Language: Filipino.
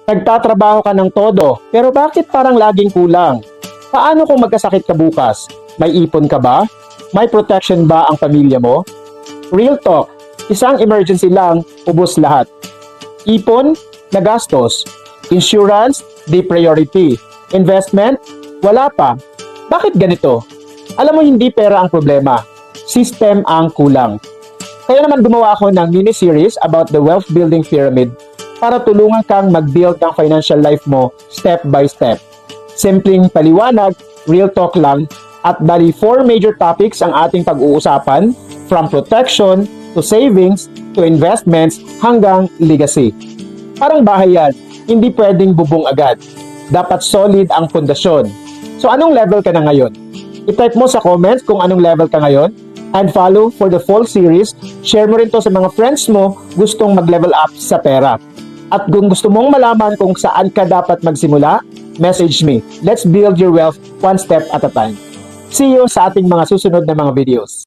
Nagtatrabaho ka ng todo, pero bakit parang laging kulang? Paano kung magkasakit ka bukas? May ipon ka ba? May protection ba ang pamilya mo? Real talk, isang emergency lang, ubos lahat. Ipon, nagastos. Insurance, di priority. Investment, wala pa. Bakit ganito? Alam mo, hindi pera ang problema. System ang kulang. Kaya naman gumawa ako ng mini-series about the wealth building pyramid para tulungan kang mag-build ng financial life mo step by step. Simpleng paliwanag, real talk lang, at bali 4 major topics ang ating pag-uusapan, from protection to savings to investments hanggang legacy. Parang bahay yan, hindi pwedeng bubong agad. Dapat solid ang pundasyon. So anong level ka na ngayon? I-type mo sa comments kung anong level ka ngayon and follow for the full series. Share mo rin to sa mga friends mo gustong mag-level up sa pera. At kung gusto mong malaman kung saan ka dapat magsimula, message me. Let's build your wealth one step at a time. See you sa ating mga susunod na mga videos.